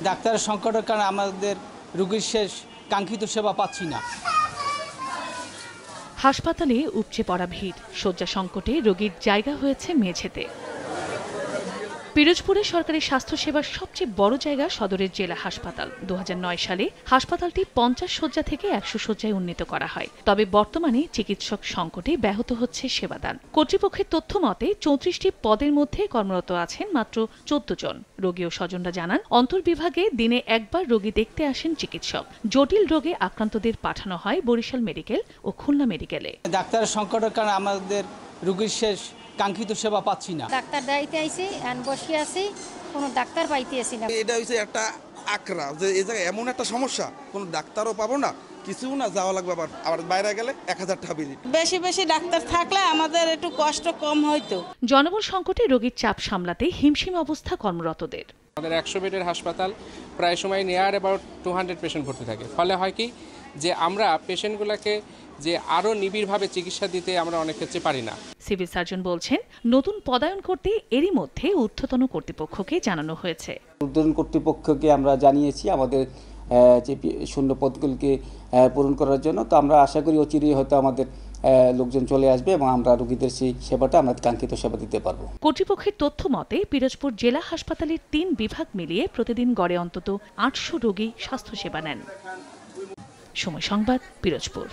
ডাক্তারের সংকটের কারণে আমাদের রোগীর শেষ কাঙ্ক্ষিত সেবা পাচ্ছি না। হাসপাতালে উপচে পড়া ভিড়, শয্যা সংকটে রোগীর জায়গা হয়েছে মেঝেতে। পিরোজপুরে সরকারি স্বাস্থ্যসেবার সবচেয়ে বড় জায়গা সদরের জেলা হাসপাতাল। 2009 সালে হাসপাতালটি 50 শয্যা থেকে 100 শয্যায় উন্নীত করা হয়। তবে বর্তমানে চিকিৎসক সংকটে ব্যাহত হচ্ছে সেবাদান। কর্তৃপক্ষের তথ্য মতে 34টি পদের মধ্যে কর্মরত আছেন মাত্র 14 জন। রোগী ও স্বজনরা জানান, অন্তর্বিভাগে দিনে একবার রোগী দেখতে আসেন চিকিৎসক। জটিল রোগে আক্রান্তদের পাঠানো হয় বরিশাল মেডিকেল ও খুলনা মেডিকেলে। ডাক্তারের সংকটের কারণে আমাদের রোগীর শেষ কাঙ্ক্ষিত সেবা পাচ্ছি না। ডাক্তার দাইতে আইছি আর বসে আছি, কোনো ডাক্তার পাইতে আসি না। এটা হচ্ছে একটা আকরা যে এই জায়গায় এমন একটা সমস্যা, কোনো ডাক্তারও পাবো না, কিছু না, যাওয়া লাগবে আবার বাইরে গেলে 1000 টাকা বিল। বেশি বেশি ডাক্তার থাকলে আমাদের একটু কষ্ট কম হইতো। জনবল সংকটে রোগীর চাপ সামলাতে হিমশিম অবস্থা কর্মরতদের। আমাদের 100 বেডের হাসপাতাল প্রায় সময় নিয়ার অ্যাবাউট 200 পেশেন্ট ভর্তি থাকে। ফলে হয় কি যে আমরা পেশেন্টগুলোকে যে আরও নিবিড়ভাবে চিকিৎসা দিতে আমরা অনেক ক্ষেত্রে পারি না। সিভিল সার্জন বলছেন, নতুন পদায়ন করতে এরই মধ্যে ঊর্ধ্বতন কর্তৃপক্ষকে জানানো হয়েছে। ঊর্ধ্বতন কর্তৃপক্ষকে আমরা জানিয়েছি আমাদের যে শূন্য পদগুলিকে পূরণ করার জন্য। তো আমরা আশা করি অচিরেই হয়তো আমাদের লোকজন চলে আসবে এবং আমরা রোগীদের সেই সেবাটা আমরা কাঙ্ক্ষিত সেবা দিতে পারবো। কর্তৃপক্ষের তথ্য মতে পিরোজপুর জেলা হাসপাতালের 3 বিভাগ মিলিয়ে প্রতিদিন গড়ে অন্তত 800 রোগী স্বাস্থ্যসেবা নেন। সময় সংবাদ, পিরোজপুর।